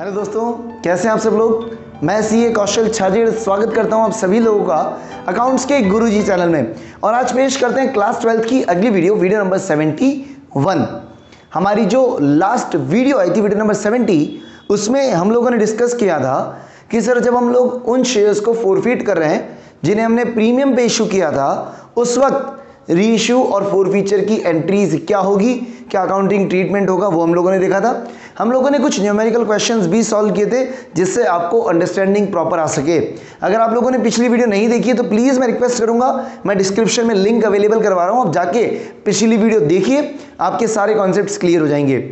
Hello दोस्तों, कैसे हैं आप सब लोग। मैं सीए कौशल छाजेड़ स्वागत करता हूं आप सभी लोगों का अकाउंट्स के गुरुजी चैनल में। और आज पेश करते हैं क्लास 12 की अगली वीडियो नंबर 71। हमारी जो लास्ट वीडियो आई थी, वीडियो नंबर 70, उसमें हम लोगों ने डिस्कस किया था कि सर जब हम लोग उन शेयर्स को फोरफीट कर रहे हैं जिन्हें हमने प्रीमियम पे इशू किया था, उस वक्त री इशू और फोरफीचर की एंट्रीज क्या होगी, क्या अकाउंटिंग ट्रीटमेंट होगा, वो हम लोगों ने देखा था। हम लोगों ने कुछ न्यूमेरिकल क्वेश्चंस भी सॉल्व किए थे जिससे आपको अंडरस्टैंडिंग प्रॉपर आ सके। अगर आप लोगों ने पिछली वीडियो नहीं देखी है तो प्लीज़ मैं रिक्वेस्ट करूंगा, मैं डिस्क्रिप्शन में लिंक अवेलेबल करवा रहा हूं, आप जाके पिछली वीडियो देखिए, आपके सारे कॉन्सेप्ट्स क्लियर हो जाएंगे।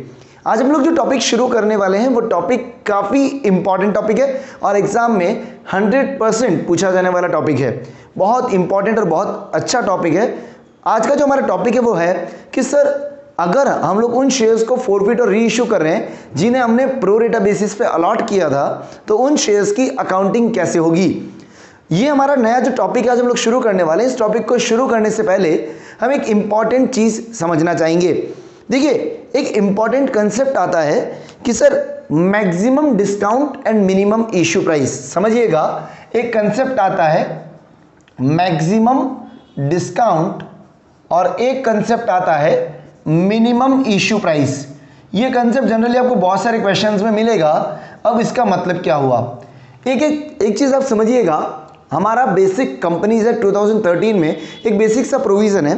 आज हम लोग जो टॉपिक शुरू करने वाले हैं वो टॉपिक काफ़ी इंपॉर्टेंट टॉपिक है और एग्जाम में 100% पूछा जाने वाला टॉपिक है। बहुत इंपॉर्टेंट और बहुत अच्छा टॉपिक है। आज का जो हमारा टॉपिक है वो है कि सर अगर हम लोग उन शेयर्स को फोरफीट और री इशू कर रहे हैं जिन्हें हमने प्रो रेटा बेसिस पे अलॉट किया था, तो उन शेयर्स की अकाउंटिंग कैसे होगी। ये हमारा नया जो टॉपिक है आज हम लोग शुरू करने वाले हैं। इस टॉपिक को शुरू करने से पहले हम एक इंपॉर्टेंट चीज़ समझना चाहेंगे। देखिए, एक इंपॉर्टेंट कंसेप्ट आता है कि sir maximum discount and minimum issue price. समझिएगा, एक कंसेप्ट आता है मैक्सिमम डिस्काउंट और एक कंसेप्ट आता है मिनिमम इशू प्राइस। ये कंसेप्ट जनरली आपको बहुत सारे क्वेश्चंस में मिलेगा। अब इसका मतलब क्या हुआ, एक चीज आप समझिएगा। हमारा बेसिक कंपनीज एक्ट 2013 में एक बेसिक सा प्रोविजन है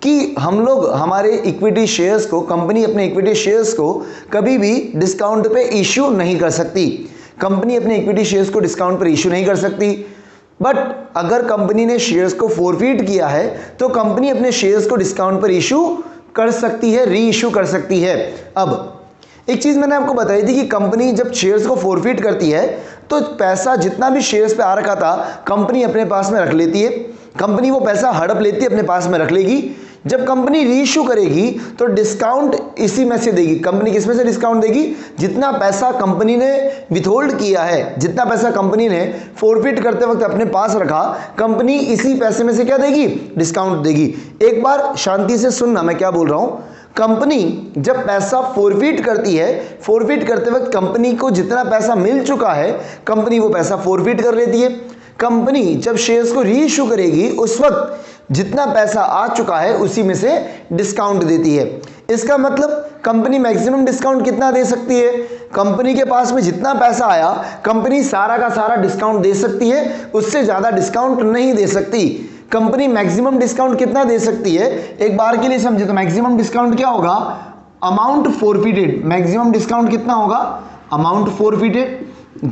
कि हम लोग हमारे इक्विटी शेयर्स को, कंपनी अपने इक्विटी शेयर्स को कभी भी डिस्काउंट पे इश्यू नहीं कर सकती। कंपनी अपने इक्विटी शेयर्स को डिस्काउंट पर इश्यू नहीं कर सकती। बट अगर कंपनी ने शेयर्स को फोरफीट किया है तो कंपनी अपने शेयर्स को डिस्काउंट पर इश्यू कर सकती है, री इशू कर सकती है। अब एक चीज मैंने आपको बताई थी कि कंपनी जब शेयर्स को फोरफीट करती है तो पैसा जितना भी शेयर्स पे आ रखा था कंपनी अपने पास में रख लेती है। कंपनी वो पैसा हड़प लेती है, अपने पास में रख लेगी। जब कंपनी री इशू करेगी तो डिस्काउंट इसी में से देगी। कंपनी किस में से डिस्काउंट देगी? जितना पैसा कंपनी ने विथहोल्ड किया है, जितना पैसा कंपनी ने फोरफीट करते वक्त अपने पास रखा, कंपनी इसी पैसे में से क्या देगी? डिस्काउंट देगी। एक बार शांति से सुनना मैं क्या बोल रहा हूं। कंपनी जब पैसा फोरफीट करती है, फोरफीट करते वक्त कंपनी को जितना पैसा मिल चुका है कंपनी वो पैसा फोरफीट कर लेती है। कंपनी जब शेयर्स को री इशू करेगी उस वक्त जितना पैसा आ चुका है उसी में से डिस्काउंट देती है। इसका मतलब कंपनी मैक्सिमम डिस्काउंट कितना दे सकती है? कंपनी के पास में जितना पैसा आया कंपनी सारा का सारा डिस्काउंट दे सकती है, उससे ज्यादा डिस्काउंट नहीं दे सकती। कंपनी मैक्सिमम डिस्काउंट कितना दे सकती है एक बार के लिए समझे तो मैक्सिमम डिस्काउंट क्या होगा? अमाउंट फोरफीटेड। मैक्सिमम डिस्काउंट कितना होगा? अमाउंट फोरफीटेड।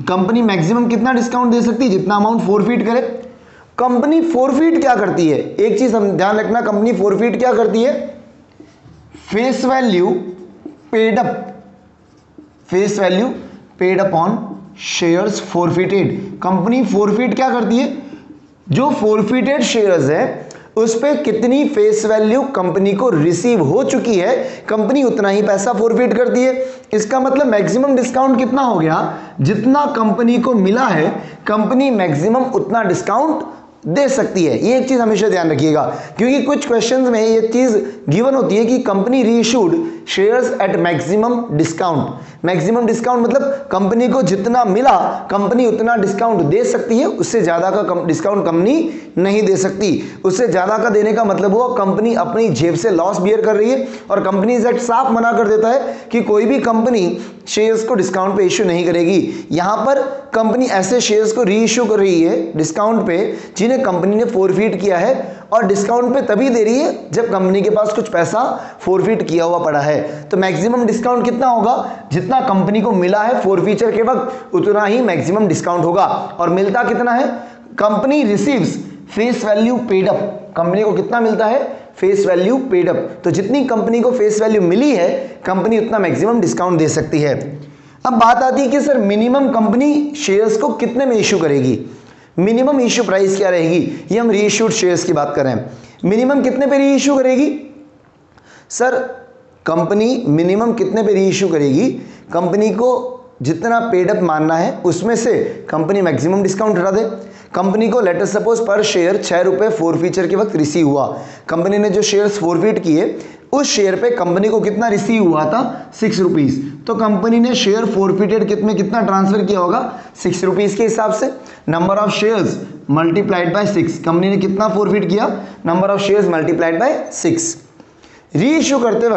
कंपनी मैक्सिमम कितना डिस्काउंट दे सकती है? जितना अमाउंट फोरफीट करे। कंपनी फोरफीट क्या करती है? एक चीज हम ध्यान रखना, कंपनी फोरफीट क्या करती है? Face value paid up, face value paid up on shares forfeited. Company forfeit क्या करती है? जो फोरफीटेड शेयर्स है उस पे कितनी फेस वैल्यू कंपनी को रिसीव हो चुकी है, कंपनी उतना ही पैसा फोरफीट करती है। इसका मतलब मैक्सिमम डिस्काउंट कितना हो गया? जितना कंपनी को मिला है कंपनी मैक्सिमम उतना डिस्काउंट दे सकती है। ये एक चीज हमेशा ध्यान रखिएगा, क्योंकि कुछ क्वेश्चंस में ये चीज गिवन होती है कि company reissued shares at maximum discount. Maximum discount मतलब कंपनी को जितना मिला कंपनी उतना डिस्काउंट दे सकती है, उससे ज्यादा का डिस्काउंट कंपनी नहीं दे सकती। उससे ज्यादा का देने का मतलब हुआ कंपनी अपनी जेब से लॉस बियर कर रही है। और कंपनीज एक्ट साफ मना कर देता है कि कोई भी कंपनी शेयर्स को डिस्काउंट पे इश्यू नहीं करेगी। यहां पर कंपनी ऐसे शेयर्स को री इशू कर रही है डिस्काउंट पे जिन्हें कंपनी ने फोरफीट किया है, और डिस्काउंट पे तभी दे रही है जब कंपनी के पास कुछ पैसा फोरफीट किया हुआ पड़ा है। तो मैक्सिमम डिस्काउंट कितना होगा? जितना कंपनी को मिला है फोरफीचर के वक्त उतना ही मैक्सिमम डिस्काउंट होगा। और मिलता कितना है? Company receives face value paid up. Company को कितना मिलता है? Face value paid up. तो जितनी कंपनी को फेस वैल्यू मिली है कंपनी उतना मैक्सिमम डिस्काउंट दे सकती है। अब बात आती है कि सर मिनिमम कंपनी शेयर्स को कितने में इश्यू करेगी? मिनिमम इश्यू प्राइस क्या रहेगी? ये हम री इश्यूड शेयर्स की बात कर रहे हैं। मिनिमम कितने पे री इश्यू करेगी? सर कंपनी मिनिमम कितने पे री इश्यू करेगी? कंपनी को जितना पेड अप मानना है उसमें से कंपनी मैक्सिमम डिस्काउंट हटा दे। कंपनी को लेटर सपोज पर शेयर 6 रुपये फॉरफीचर के वक्त रिसीव हुआ। कंपनी ने जो शेयर्स फॉरफीट किए उस शेयर पे कंपनी को कितना रिसीव हुआ था, 6 रुपीज़। तो कंपनी ने शेयर फॉरफीटेड में कितना ट्रांसफर किया होगा, 6 रुपीज़ के हिसाब से। Number of shares multiplied by 6, company ने कितना फॉरफीट किया, number of shares multiplied by 6। री इश्यू करते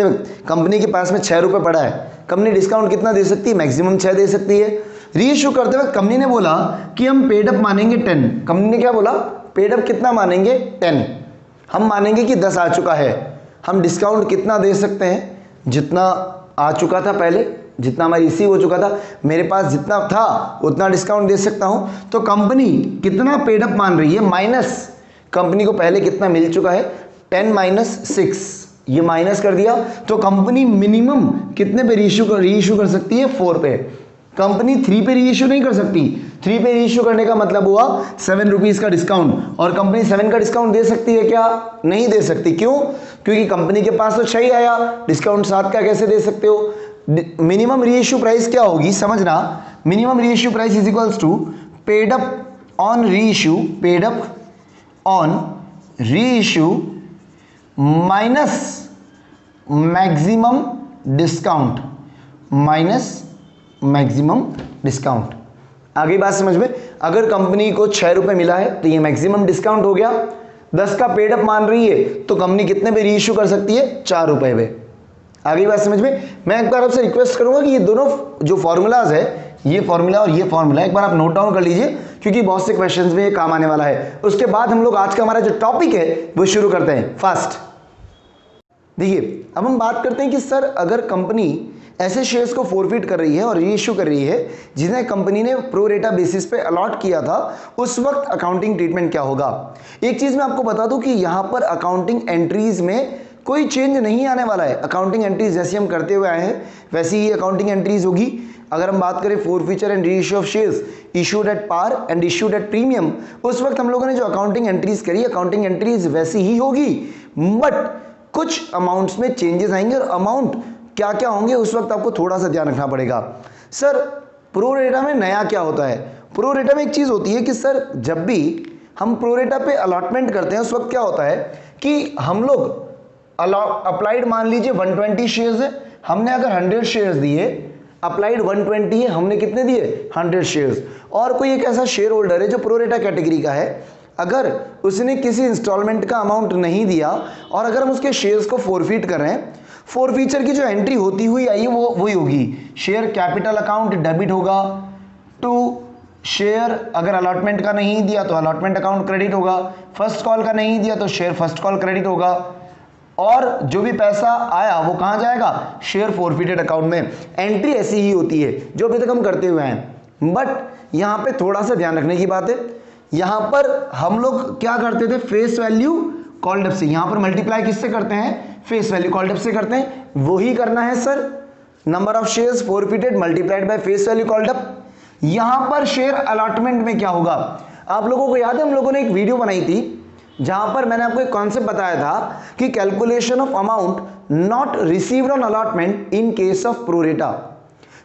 वक्त कंपनी के पास में 6 रुपये पड़ा है, कंपनी डिस्काउंट कितना दे सकती है, मैक्सिमम 6 दे सकती है। री इश्यू करते वक्त कंपनी ने बोला कि हम पेड अप मानेंगे 10। कंपनी ने क्या बोला, पेड अप कितना मानेंगे, 10। हम मानेंगे कि 10 आ चुका है। हम डिस्काउंट कितना दे सकते हैं, जितना आ चुका था पहले, जितना हमारा रिसीव हो चुका था, मेरे पास जितना था उतना डिस्काउंट दे सकता हूं। तो कंपनी कितना पेड अप मान रही है, माइनस कंपनी को पहले कितना मिल चुका है, 10 माइनस 6, ये माइनस कर दिया। तो कंपनी मिनिमम कितने पे री इशू कर सकती है, 4 पे। कंपनी 3 पे री इशू नहीं कर सकती। 3 पे री इशू करने का मतलब हुआ 7 रुपीज़ का डिस्काउंट, और कंपनी 7 का डिस्काउंट दे सकती है क्या, नहीं दे सकती। क्यों, क्योंकि कंपनी के पास तो 6 ही आया, डिस्काउंट 7 का कैसे दे सकते हो। मिनिमम री इशू प्राइस क्या होगी, समझना, minimum reissue price is equals to paid up on reissue, paid up on reissue minus maximum discount, minus maximum discount. आगे बात समझ में, अगर कंपनी को 6 रुपये मिला है तो ये मैक्सिमम डिस्काउंट हो गया। 10 का पेड अप मान रही है तो कंपनी कितने पे री इशू कर सकती है, 4 रुपये पे। आगे बात समझ में। मैं एक बार आपसे रिक्वेस्ट करूंगा कि ये दोनों जो फॉर्मूलाज है, ये फॉर्मूला और ये फॉर्मूला, एक बार आप नोट डाउन कर लीजिए, क्योंकि बहुत से क्वेश्चंस में ये काम आने वाला है। उसके बाद हम लोग आज का हमारा जो टॉपिक है वो शुरू करते हैं फास्ट। देखिए, अब हम बात करते हैं कि सर अगर कंपनी ऐसे शेयर्स को फॉरफीट कर रही है और री इशू कर रही है जिन्हें कंपनी ने प्रो रेटा बेसिस पे अलॉट किया था, उस वक्त अकाउंटिंग ट्रीटमेंट क्या होगा। एक चीज मैं आपको बता दूं कि यहां पर अकाउंटिंग एंट्रीज में कोई चेंज नहीं आने वाला है। अकाउंटिंग एंट्रीज जैसी हम करते हुए आए हैं वैसी ही अकाउंटिंग एंट्रीज होगी। अगर हम बात करें forfeiture and reissue of shares issued at par and issued at premium, उस वक्त हम लोगों ने जो अकाउंटिंग एंट्रीज करी, अकाउंटिंग एंट्रीज वैसी ही होगी, बट कुछ अमाउंट्स में चेंजेस आएंगे। और अमाउंट क्या क्या होंगे उस वक्त आपको थोड़ा सा ध्यान रखना पड़ेगा। सर प्रो रेटा में नया क्या होता है, प्रो रेटा में एक चीज होती है कि सर जब भी हम प्रो रेटा पे अलॉटमेंट करते हैं उस वक्त क्या होता है कि हम लोग अप्लाइड मान लीजिए 120 शेयर्स है, हमने अगर 100 शेयर्स दिए, अप्लाइड 120 है, हमने कितने दिए, 100 शेयर्स। और कोई एक ऐसा शेयर होल्डर है जो प्रो रेटा कैटेगरी का है, अगर उसने किसी इंस्टॉलमेंट का अमाउंट नहीं दिया और अगर हम उसके शेयर्स को फॉरफीट कर रहे हैं, फॉरफीचर की जो एंट्री होती हुई आई है वो वही होगी। शेयर कैपिटल अकाउंट डेबिट होगा टू शेयर, अगर अलॉटमेंट का नहीं दिया तो अलॉटमेंट अकाउंट क्रेडिट होगा, फर्स्ट कॉल का नहीं दिया तो शेयर फर्स्ट कॉल क्रेडिट होगा, और जो भी पैसा आया वो कहाँ जाएगा, शेयर फॉरफीटेड अकाउंट में। एंट्री ऐसी ही होती है जो अभी तक हम करते हुए हैं। बट यहाँ पे थोड़ा सा ध्यान रखने की बात है, यहाँ पर हम लोग क्या करते थे, फेस वैल्यू कॉल्ड अप से, यहाँ पर मल्टीप्लाई किससे करते हैं, फेस वैल्यू कॉल्ड अप से करते हैं। वही करना है sir, number of shares forfeited multiplied by face value called up. यहाँ पर शेयर अलॉटमेंट में क्या होगा, आप लोगों को याद है हम लोगों ने एक वीडियो बनाई थी जहां पर मैंने आपको एक कॉन्सेप्ट बताया था कि calculation of amount not received on allotment in case of pro rata.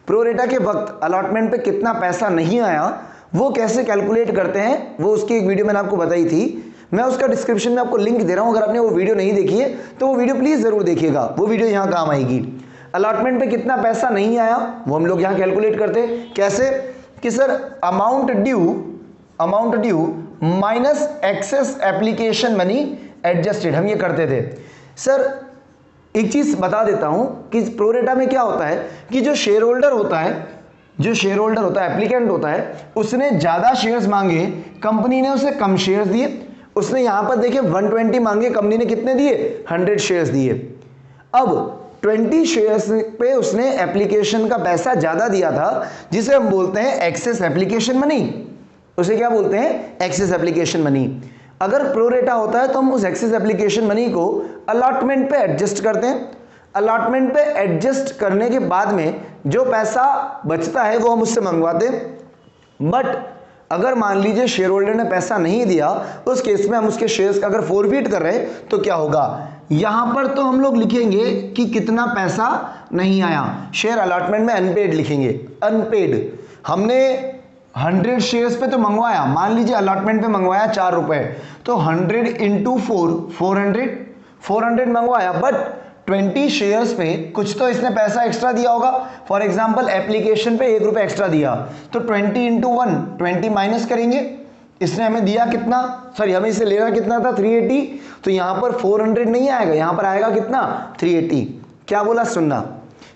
Pro rata के वक्त अलॉटमेंट पे कितना पैसा नहीं आया वो कैसे कैलकुलेट करते हैं, वो उसकी एक वीडियो मैंने आपको बताई थी। मैं उसका डिस्क्रिप्शन में आपको लिंक दे रहा हूं, अगर आपने वो वीडियो नहीं देखी है तो वो वीडियो प्लीज जरूर देखिएगा, वो वीडियो यहां काम आएगी। अलॉटमेंट पे कितना पैसा नहीं आया वो हम लोग यहां कैलकुलेट करते हैं कैसे, कि sir amount due minus excess application money adjusted, हम ये करते थे। सर एक चीज बता देता हूं कि प्रोरेटा में क्या होता है कि जो शेयर होल्डर होता है, एप्लीकेंट होता है, उसने ज्यादा शेयर्स मांगे, कंपनी ने उसे कम शेयर्स दिए। उसने यहां पर देखिए 120 मांगे, कंपनी ने कितने दिए, 100 शेयर्स दिए। अब 20 शेयर्स पे उसने एप्लीकेशन का पैसा ज्यादा दिया था, जिसे हम बोलते हैं एक्सेस एप्लीकेशन मनी। उसे क्या बोलते हैं, एक्सेस एप्लीकेशन मनी। अगर प्रोरेटा होता है तो हम उस एक्सेस एप्लीकेशन मनी को अलॉटमेंट पे एडजस्ट करते हैं। अलॉटमेंट पे एडजस्ट करने के बाद में जो पैसा बचता है वो हम उससे मंगवाते हैं। बट अगर मान लीजिए शेयर होल्डर ने पैसा नहीं दिया, उस केस में हम उसके शेयर्स का अगर फॉरफीट कर रहे हैं तो क्या होगा, यहां पर तो हम लोग लिखेंगे कि कितना पैसा नहीं आया, शेयर अलॉटमेंट में अनपेड लिखेंगे। अनपेड हमने 100 शेयर्स पे तो मंगवाया, मान लीजिए अलॉटमेंट पे मंगवाया 4 रुपए, तो 100 इंटू 400 मंगवाया, बट 20 शेयर्स पे कुछ तो इसने पैसा एक्स्ट्रा दिया होगा। फॉर एग्जांपल एप्लीकेशन पे 1 रुपए एक्स्ट्रा दिया, तो 20 इंटू 1 20 माइनस करेंगे, इसने हमें दिया कितना, सॉरी हमें इसे लेना कितना था 380, तो यहां पर 400 नहीं आएगा, यहां पर आएगा कितना 380। क्या बोला सुनना,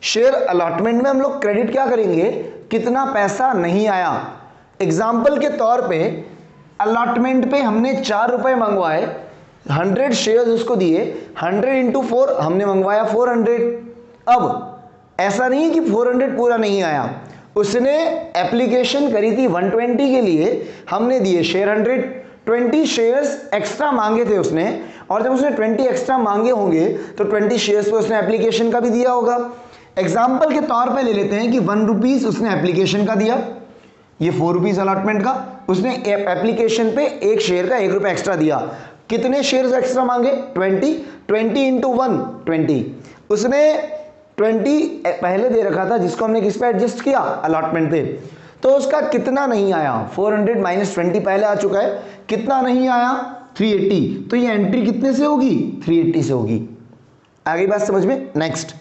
शेयर अलॉटमेंट में हम लोग क्रेडिट क्या करेंगे, कितना पैसा नहीं आया। एग्जाम्पल के तौर पे अलॉटमेंट पे हमने 4 रुपए मंगवाए, 100 शेयर्स उसको दिए, 100 इंटू 4 हमने मंगवाया 400। अब ऐसा नहीं है कि 400 पूरा नहीं आया, उसने एप्लीकेशन करी थी 120 के लिए, हमने दिए शेयर 100, 20 शेयर्स एक्स्ट्रा मांगे थे उसने, और जब उसने 20 एक्स्ट्रा मांगे होंगे तो 20 शेयर्स पे उसने एप्लीकेशन का भी दिया होगा। एग्जाम्पल के तौर पे ले लेते हैं कि 1 रुपीज उसने एप्लीकेशन का दिया, ये 4 रुपीज अलॉटमेंट का, उसने एप्लीकेशन पे एक शेयर का 1 रुपया एक्स्ट्रा दिया। कितने शेयर्स एक्स्ट्रा मांगे 20 इंटू 1 20, उसने 20 पहले दे रखा था जिसको हमने किस पे एडजस्ट किया, अलॉटमेंट पे, तो उसका कितना नहीं आया 400 माइनस 20 पहले आ चुका है, कितना नहीं आया 380, तो ये एंट्री कितने से होगी 380 से होगी। आगे बात समझ में। नेक्स्ट,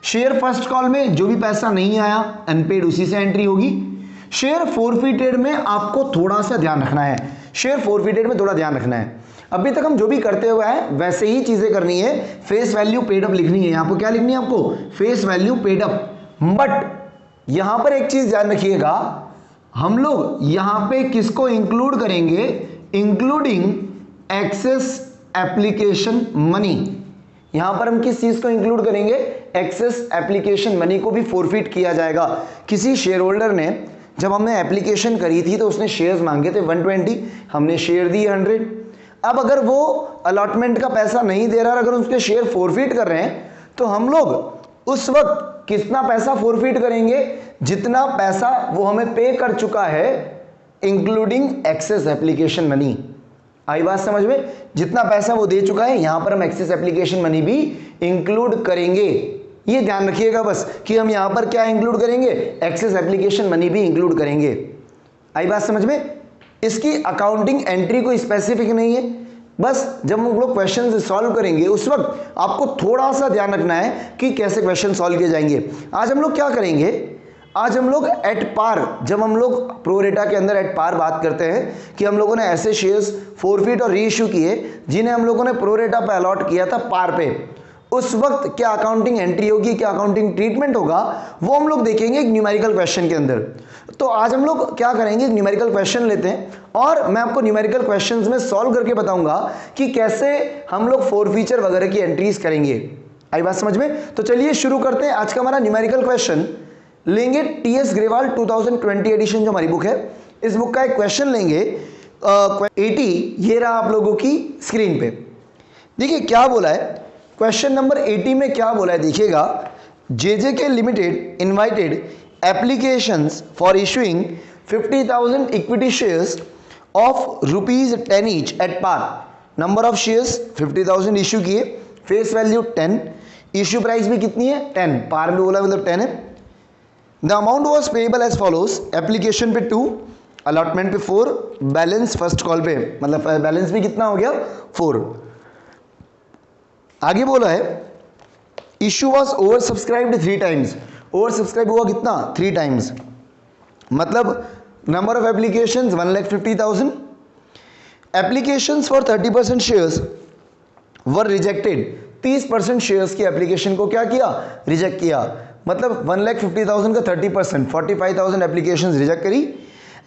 शेयर फर्स्ट कॉल में जो भी पैसा नहीं आया अनपेड उसी से एंट्री होगी। शेयर फोरफिटेड में आपको थोड़ा सा ध्यान रखना है, शेयर फोरफिटेड में थोड़ा ध्यान रखना है, अभी तक हम जो भी करते हुए हैं वैसे ही चीजें करनी है, फेस वैल्यू पेड अप लिखनी है, आपको क्या लिखनी है, आपको face value paid up. But यहां पर एक चीज ध्यान रखिएगा, हम लोग यहां पे किसको इंक्लूड करेंगे, इंक्लूडिंग एक्सेस एप्लीकेशन मनी। यहां पर हम किस चीज को इंक्लूड करेंगे, एक्सेस एप्लीकेशन मनी को भी फोरफिट किया जाएगा। किसी शेयर होल्डर ने, जब हमने एप्लीकेशन करी थी तो उसने शेयर्स मांगे थे 120, हमने शेयर दिए 100। अब अगर वो अलॉटमेंट का पैसा नहीं दे रहा, अगर उसके शेयर फोरफिट कर रहे हैं, तो हम लोग उस वक्त कितना पैसा फोरफिट करेंगे, जितना पैसा वो हमें पे कर चुका है इंक्लूडिंग एक्सेस एप्लीकेशन मनी। आई बात समझ में, जितना पैसा वो दे चुका है यहां पर हम एक्सेस एप्लीकेशन मनी भी इंक्लूड करेंगे। ये ध्यान रखिएगा बस कि हम यहां पर क्या इंक्लूड करेंगे, एक्सेस एप्लीकेशन मनी भी इंक्लूड करेंगे। आई बात समझ में। इसकी अकाउंटिंग एंट्री कोई स्पेसिफिक नहीं है, बस जब हम लोग क्वेश्चन सॉल्व करेंगे उस वक्त आपको थोड़ा सा ध्यान रखना है कि कैसे क्वेश्चन सॉल्व किए जाएंगे। आज हम लोग क्या करेंगे, आज हम लोग एट पार, जब हम लोग प्रोरेटा के अंदर एट पार बात करते हैं कि हम लोगों ने ऐसे शेयर्स फोरफिट और रीइश्यू किए जिन्हें हम लोगों ने प्रोरेटा पे अलॉट किया था पार पे, उस वक्त क्या अकाउंटिंग एंट्री होगी, क्या अकाउंटिंग ट्रीटमेंट होगा, वो हम लोग देखेंगे एक न्यूमेरिकल क्वेश्चन के अंदर। तो आज हम लोग क्या करेंगे, न्यूमेरिकल क्वेश्चन लेते हैं और मैं आपको न्यूमेरिकल क्वेश्चंस में सॉल्व करके बताऊंगा कि कैसे हम लोग फोरफीचर वगैरह की एंट्रीज करेंगे। आई बात समझ में। तो चलिए शुरू करते हैं। आज का हमारा न्यूमेरिकल क्वेश्चन लेंगे टीएस ग्रेवाल 2020 एडिशन जो हमारी बुक है, इस बुक का एक क्वेश्चन लेंगे 80, ये रहा आप लोगों की स्क्रीन पे। देखिए क्या बोला है क्वेश्चन नंबर 80 में, क्या बोला है देखिएगा, JJK limited invited applications for issuing 50,000 equity shares of ₹10 each at par. Number of shares 50,000 issue किए, फेस वैल्यू 10, इशू प्राइस भी कितनी है 10, पार में बोला मतलब 10 है। The amount was payable as follows, application पे 2, अलॉटमेंट पे 4, बैलेंस फर्स्ट कॉल पे, मतलब बैलेंस भी कितना हो गया 4। आगे बोला है issue was over subscribed 3 times, over subscribe हुआ कितना 3 टाइम्स, मतलब number of applications 1,50,000, applications for 30% shares were rejected, 30% shares की एप्लीकेशन को क्या किया, रिजेक्ट किया, मतलब 1,50,000 का 30%, 45,000 एप्लीकेशंस रिजेक्ट करी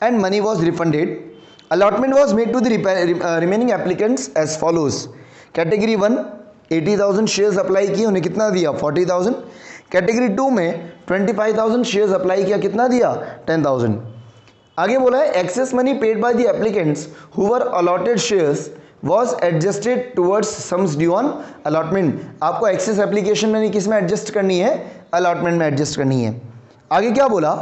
and money was refunded. Allotment was made to the remaining applicants as follows, category 1 80,000 shares apply किए, उन्हें कितना दिया 40,000, कैटेगरी 2 में 25,000 शेयर्स अप्लाई किया, कितना दिया 10,000। आगे बोला है excess money paid by the applicants who were allotted shares was adjusted towards sums due on allotment. आपको एक्सेस एप्लीकेशन मनी किस में एडजस्ट करनी है, अलॉटमेंट में एडजस्ट करनी है। आगे क्या बोला,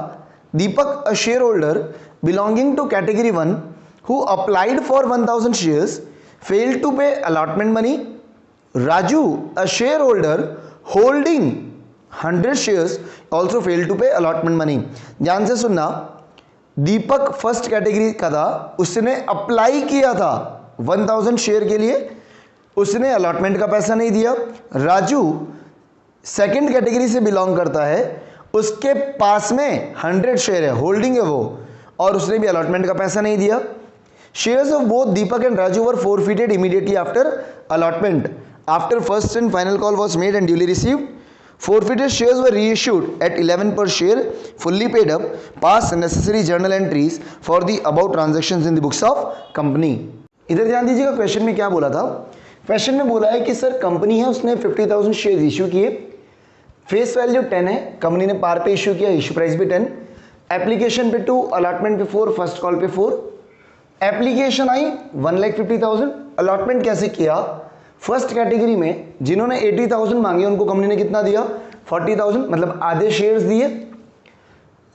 Deepak a shareholder belonging to category 1 who applied for 1,000 shares failed to pay allotment money Raju a shareholder holding 100 shares also fail to pay allotment money. ध्यान से सुनना, दीपक फर्स्ट कैटेगरी का था, उसने अप्लाई किया था 1000 शेयर के लिए, उसने अलॉटमेंट का पैसा नहीं दिया। राजू सेकंड कैटेगरी से बिलोंग करता है, उसके पास में 100 शेयर है, होल्डिंग है वो, और उसने भी अलॉटमेंट का पैसा नहीं दिया। Shares of both Deepak and Raju were forfeited immediately after allotment after first and final call was made and duly received. Forfeited shares were reissued at 11 per share, fully paid up, pass necessary journal entries for the above transactions in the books of company. इधर ध्यान दीजिएगा, question में क्या बोला था। Question में बोला है कि सर कंपनी है, उसने 50,000 शेयर इशू किए, फेस वैल्यू 10 है, कंपनी ने पार पे इशू किया, इशू प्राइस भी 10, एप्लीकेशन पे 2, अलॉटमेंट पे 4, फर्स्ट कॉल पे 4, एप्लीकेशन आई 1,50,000, अलॉटमेंट कैसे किया। फर्स्ट कैटेगरी में जिन्होंने 80,000 मांगे उनको कंपनी ने कितना दिया, 40,000, मतलब आधे शेयर्स दिए।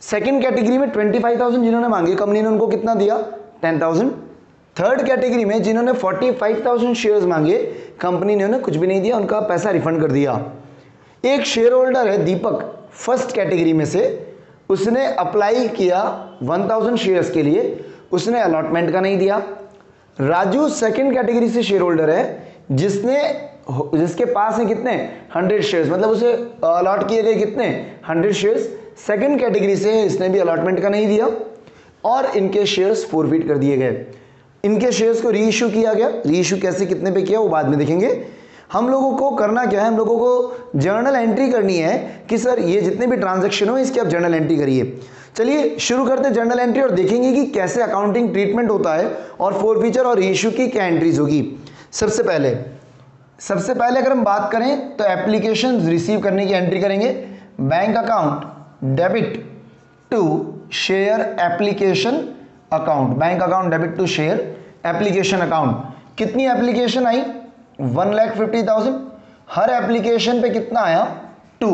सेकंड कैटेगरी में 25,000 जिन्होंने मांगे कंपनी ने उनको कितना दिया, 10,000। थर्ड कैटेगरी में जिन्होंने 45,000 शेयर्स मांगे कंपनी ने उन्हें कुछ भी नहीं दिया, उनका पैसा रिफंड कर दिया। एक शेयर होल्डर है दीपक फर्स्ट कैटेगरी में से, उसने अप्लाई किया 1000 शेयर्स के लिए, उसने अलॉटमेंट का नहीं दिया। राजू सेकंड कैटेगरी से शेयर होल्डर है, जिसके पास है कितने 100 शेयर्स, मतलब उसे अलॉट किए गए कितने 100 शेयर्स, सेकंड कैटेगरी से है, इसने भी अलॉटमेंट का नहीं दिया और इनके शेयर्स फॉरफिट कर दिए गए। इनके शेयर्स को री इशू किया गया। री इशू कैसे कितने पे किया वो बाद में देखेंगे। हम लोगों को करना क्या है, हम लोगों को जर्नल एंट्री करनी है कि सर ये जितने भी ट्रांजैक्शन हो इसकी आप जर्नल एंट्री करिए। चलिए शुरू करते हैं जर्नल एंट्री और देखेंगे कि कैसे अकाउंटिंग ट्रीटमेंट होता है और फॉरफीचर और इशू की क्या एंट्रीज होगी। सबसे पहले अगर हम बात करें तो एप्लीकेशन रिसीव करने की एंट्री करेंगे। Bank account debit to share application account, bank account debit to share application account. कितनी एप्लीकेशन आई 1,50,000। हर एप्लीकेशन पे कितना आया 2,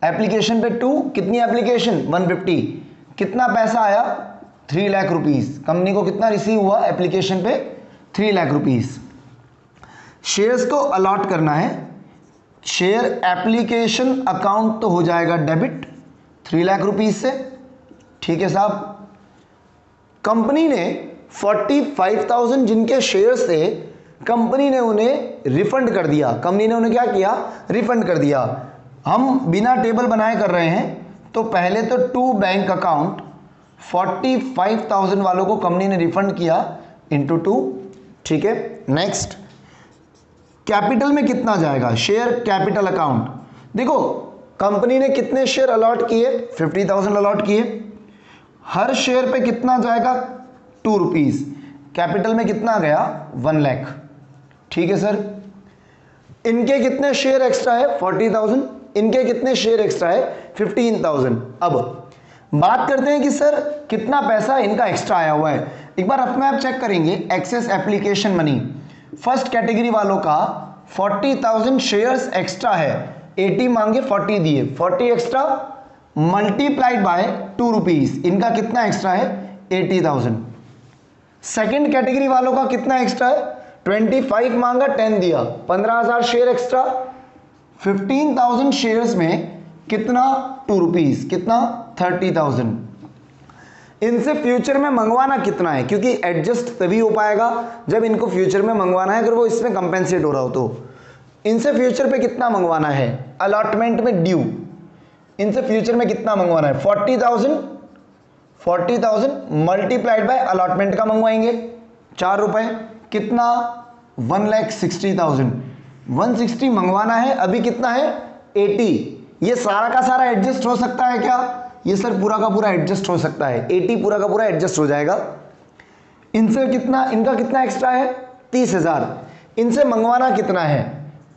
एप्लीकेशन पे 2, कितनी एप्लीकेशन 150, कितना पैसा आया 3 लाख रुपीस। कंपनी को कितना रिसीव हुआ एप्लीकेशन पे 3 लाख रुपीस। शेयर्स को अलॉट करना है, शेयर एप्लीकेशन अकाउंट तो हो जाएगा डेबिट 3 लाख रुपीस से, ठीक है साहब। कंपनी ने 45,000 जिनके शेयर्स थे कंपनी ने उन्हें रिफंड कर दिया। कंपनी ने उन्हें क्या किया, रिफंड कर दिया। हम बिना टेबल बनाए कर रहे हैं, तो पहले तो 2 बैंक अकाउंट 45,000 वालों को कंपनी ने रिफंड किया इंटू 2, ठीक है। नेक्स्ट कैपिटल में कितना जाएगा, शेयर कैपिटल अकाउंट। देखो कंपनी ने कितने शेयर अलॉट किए 50,000 अलॉट किए, हर शेयर पे कितना जाएगा 2 रुपीज, कैपिटल में कितना गया 1 लाख, ठीक है सर। इनके कितने शेयर एक्स्ट्रा है 40,000, इनके कितने शेयर एक्स्ट्रा है 15,000। अब बात करते हैं कि सर कितना पैसा इनका एक्स्ट्रा आया हुआ है। एक बार अपने आप चेक करेंगे, excess application money first category वालों का 40,000 शेयर्स एक्स्ट्रा है, 80 मांगे 40 दिए, 40 एक्स्ट्रा मल्टीप्लाइड बाय 2 रुपीज, इनका कितना एक्स्ट्रा है 80,000। सेकेंड कैटेगरी वालों का कितना एक्स्ट्रा है 25 मांगा 10 दिया, 15,000 शेयर एक्स्ट्रा। 15,000 शेयर्स में कितना 2 रुपीज, कितना 30,000। इनसे फ्यूचर में मंगवाना कितना है, क्योंकि एडजस्ट तभी हो पाएगा जब इनको फ्यूचर में मंगवाना है, अगर वो इसमें कंपेंसेट हो रहा हो तो। इनसे फ्यूचर पे कितना मंगवाना है अलॉटमेंट में ड्यू, इनसे फ्यूचर में कितना मंगवाना है 40,000 मल्टीप्लाइड बाय अलॉटमेंट का मंगवाएंगे 4 रुपए, कितना 1,60,000। 160 मंगवाना है, अभी कितना है 80। ये सारा का सारा एडजस्ट हो सकता है क्या, ये सर पूरा का पूरा एडजस्ट हो सकता है, 80 पूरा का पूरा एडजस्ट हो जाएगा। इनसे कितना, इनका कितना एक्स्ट्रा है 30,000। इनसे मंगवाना कितना है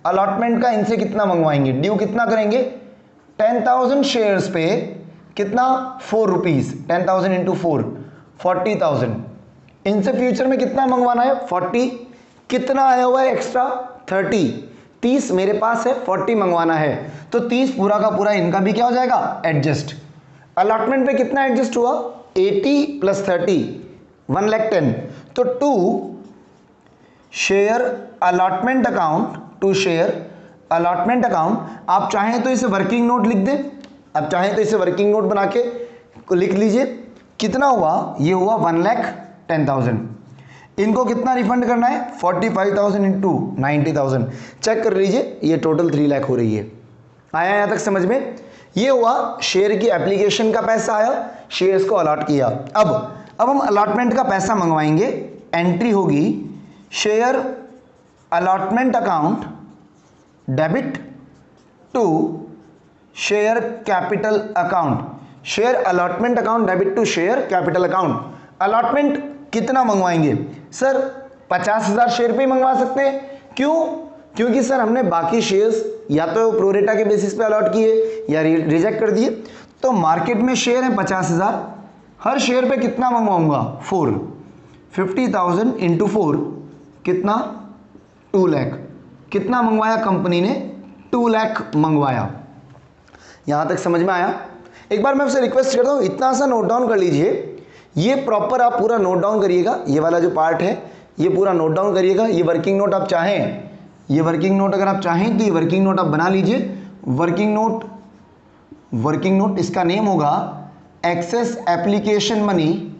अलॉटमेंट का, इनसे कितना मंगवाएंगे, ड्यू कितना करेंगे 10,000 शेयर्स पे कितना 4 रुपीज, 10,000 इंटू 4 40,000। इनसे फ्यूचर में कितना मंगवाना है 40, कितना आया हुआ है एक्स्ट्रा 30, 30 मेरे पास है 40 मंगवाना है, तो 30 पूरा का पूरा इनका भी क्या हो जाएगा एडजस्ट। अलॉटमेंट पे कितना एडजस्ट हुआ 80 प्लस 30 1,10,000, तो 2 share allotment account to share allotment account, आप चाहें तो इसे वर्किंग नोट लिख दें, आप चाहें तो इसे वर्किंग नोट बना के लिख लीजिए। कितना हुआ? ये हुआ 1,10,000। इनको कितना रिफंड करना है? 45,000 इंटू 90,000। चेक कर लीजिए, ये टोटल 3 लाख हो रही है। आया यहाँ तक समझ में? ये हुआ शेयर की एप्लीकेशन का पैसा आया, शेयर्स को अलॉट किया। अब हम अलॉटमेंट का पैसा मंगवाएंगे। एंट्री होगी share allotment account debit to share capital account. Share allotment account debit to share capital account. Allotment कितना मंगवाएंगे? सर 50,000 शेयर पे ही मंगवा सकते हैं। क्यों? क्योंकि सर हमने बाकी शेयर्स या तो प्रोरेटा के बेसिस पे अलॉट किए या रिजेक्ट कर दिए। तो मार्केट में शेयर है 50,000, हर शेयर पे कितना मंगवाऊंगा? 4। 50,000 इंटू 4 कितना? 2 लाख। कितना मंगवाया कंपनी ने? 2 लाख मंगवाया। यहां तक समझ में आया? एक बार मैं आपसे रिक्वेस्ट करता हूं, इतना सा नोट डाउन कर लीजिए। ये प्रॉपर आप पूरा नोट डाउन करिएगा, ये वाला जो पार्ट है ये पूरा नोट डाउन करिएगा। ये वर्किंग नोट आप चाहें, ये वर्किंग नोट अगर आप चाहें तो ये वर्किंग नोट आप बना लीजिए। वर्किंग नोट इसका नेम होगा excess application money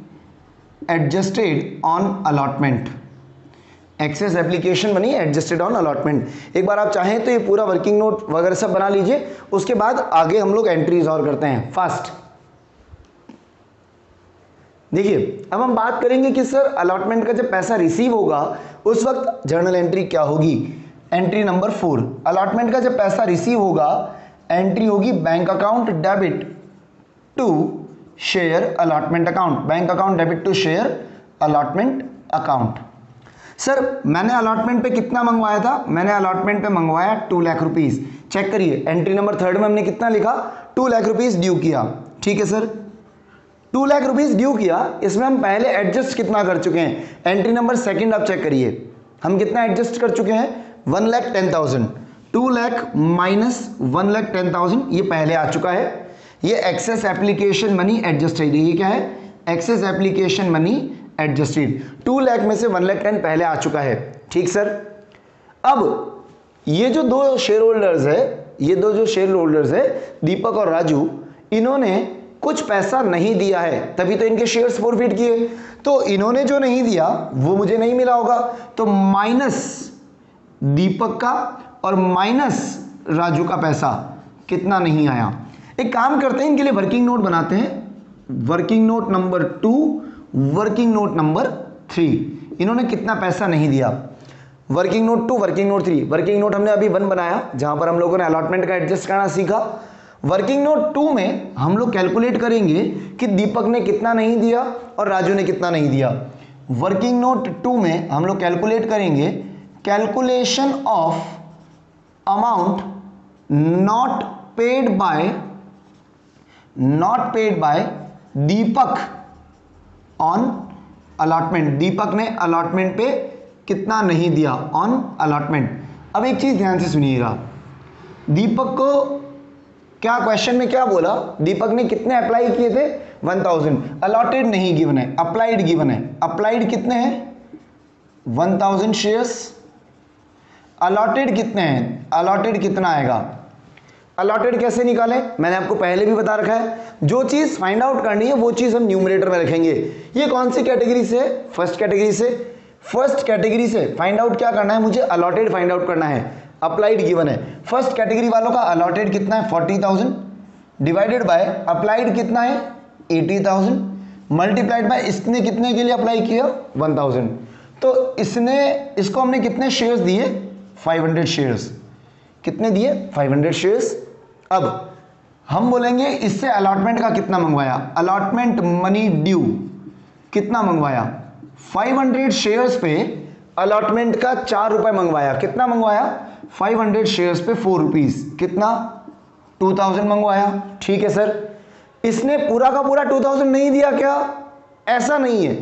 adjusted on allotment. Excess application money adjusted on allotment. एक बार आप चाहें तो ये पूरा वर्किंग नोट वगैरह सब बना लीजिए। उसके बाद आगे हम लोग एंट्रीज और करते हैं फास्ट। देखिए अब हम बात करेंगे कि सर अलॉटमेंट का जब पैसा रिसीव होगा उस वक्त जर्नल एंट्री क्या होगी। एंट्री नंबर 4, अलॉटमेंट का जब पैसा रिसीव होगा एंट्री होगी bank account debit to share allotment account. Bank account debit to share allotment account. Sir मैंने अलॉटमेंट पे कितना मंगवाया था? मैंने अलॉटमेंट पे मंगवाया 2 लाख रुपीस। चेक करिए एंट्री नंबर 3 में हमने कितना लिखा? 2 लाख रुपीस ड्यू किया। ठीक है सर, 2 लाख रुपीस ड्यू किया। इसमें हम पहले एडजस्ट कितना कर चुके हैं? एंट्री नंबर 2 आप चेक करिए, हम कितना एडजस्ट कर चुके हैं? 1,10,000। 2 लाख माइनस 1,10,000 ये पहले आ चुका है। ये एक्सेस एप्लीकेशन मनी एडजस्टेड, ये क्या है? Excess application money adjusted. 2 lakh में से 1,10,000 पहले आ चुका है। ठीक सर, अब ये जो दो शेयर होल्डर्स है, ये दो जो शेयर होल्डर्स है दीपक और राजू, इन्होंने कुछ पैसा नहीं दिया है, तभी तो इनके शेयर्स फॉरफिट किए। तो इन्होंने जो नहीं दिया वो मुझे नहीं मिला होगा, तो माइनस दीपक का और माइनस राजू का पैसा कितना नहीं आया। एक काम करते हैं, इनके लिए वर्किंग नोट बनाते हैं। Working note number 2, working note number 3। इन्होंने कितना पैसा नहीं दिया? Working note 2, working note 3। Working note हमने अभी 1 बनाया जहां पर हम लोगों ने अलॉटमेंट का एडजस्ट करना सीखा। वर्किंग नोट 2 में हम लोग कैलकुलेट करेंगे कि दीपक ने कितना नहीं दिया और राजू ने कितना नहीं दिया। वर्किंग नोट 2 में हम लोग कैलकुलेट करेंगे calculation of amount not paid by Deepak on allotment. Deepak ने अलॉटमेंट पे कितना नहीं दिया ऑन अलॉटमेंट। अब एक चीज ध्यान से सुनिएगा, दीपक को क्या क्वेश्चन में क्या बोला? दीपक ने कितने अप्लाई किए थे? 1,000। अलॉटेड नहीं गिवन है, अप्लाइड गिवन है। अप्लाइड कितने हैं? 1,000 शेयर्स। अलॉटेड कितने हैं? अलॉटेड कितना आएगा? अलॉटेड कैसे निकालें? मैंने आपको पहले भी बता रखा है, जो चीज फाइंड आउट करनी है वो चीज हम न्यूमरेटर में रखेंगे। ये कौन सी कैटेगरी से? फर्स्ट कैटेगरी से। फर्स्ट कैटेगरी से फाइंड आउट क्या करना है? मुझे अलॉटेड फाइंड आउट करना है। अप्लाइड गिवन है। फर्स्ट कैटेगरी वालों का अलॉटेड कितना है? 40,000 डिवाइडेड बाय अप्लाइड कितना है? 80,000 मल्टीप्लाइड बाय इसने कितने के लिए अप्लाई किया? 1,000। तो इसको हमने कितने शेयर्स दिए? 500 शेयर्स। कितने दिए? 500 शेयर्स। अब हम बोलेंगे इससे अलॉटमेंट का कितना मंगवाया? अलॉटमेंट मनी ड्यू कितना मंगवाया? 500 शेयर्स पे अलॉटमेंट का 4 रुपए मंगवाया। कितना मंगवाया? 500 शेयर्स पे 4 रुपीज। कितना? 2,000 मंगवाया। ठीक है सर, इसने पूरा का पूरा 2,000 नहीं दिया क्या? ऐसा नहीं है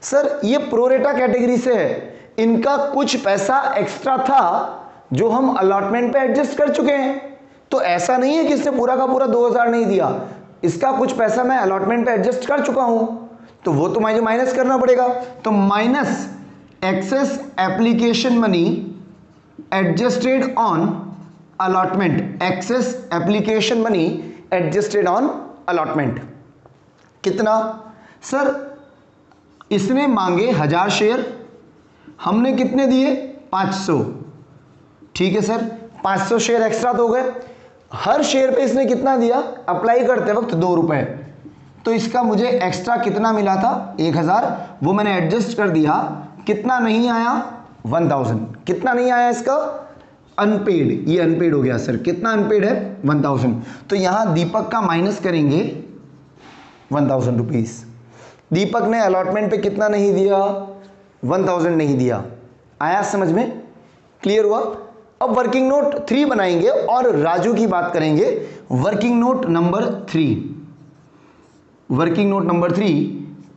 सर, ये प्रोरेटा कैटेगरी से है, इनका कुछ पैसा एक्स्ट्रा था जो हम अलॉटमेंट पे एडजस्ट कर चुके हैं। तो ऐसा नहीं है कि इसने पूरा का पूरा 2,000 नहीं दिया, इसका कुछ पैसा मैं अलॉटमेंट पे एडजस्ट कर चुका हूं, तो वो तो मुझे माइनस करना पड़ेगा। तो minus excess application money adjusted on allotment, excess application money adjusted on allotment. कितना सर? इसने मांगे 1000 शेयर, हमने कितने दिए? 500। ठीक है सर, 500 शेयर एक्स्ट्रा तो हो गए। हर शेयर पे इसने कितना दिया? अप्लाई करते वक्त 2 रुपए। तो इसका मुझे एक्स्ट्रा कितना मिला था? 1000, वो मैंने एडजस्ट कर दिया। कितना नहीं आया? 1000। कितना नहीं आया इसका? अनपेड। ये अनपेड हो गया सर। कितना अनपेड है? 1000। तो यहां दीपक का माइनस करेंगे 1000 रुपीज। दीपक ने अलॉटमेंट पे कितना नहीं दिया? 1000 नहीं दिया। आया समझ में? क्लियर हुआ? अब वर्किंग नोट 3 बनाएंगे और राजू की बात करेंगे। Working note number 3, working note number 3,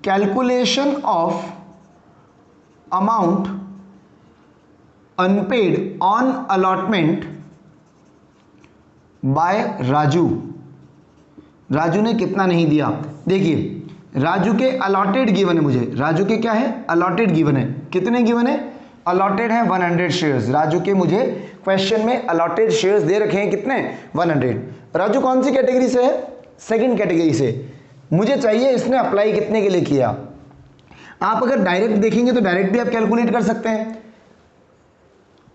calculation of amount unpaid on allotment by Raju. Raju ने कितना नहीं दिया? देखिए राजू के अलॉटेड गिवन है मुझे। राजू के क्या है? अलॉटेड गिवन है। कितने गिवन है? अलॉटेड है 100 शेयर्स। राजू के मुझे क्वेश्चन में अलॉटेड शेयर्स दे रखे हैं कितने? 100। राजू कौन सी कैटेगरी से है? सेकंड कैटेगरी से। मुझे चाहिए इसने अप्लाई कितने के लिए किया। आप अगर डायरेक्ट देखेंगे तो डायरेक्ट भी आप कैलकुलेट कर सकते हैं।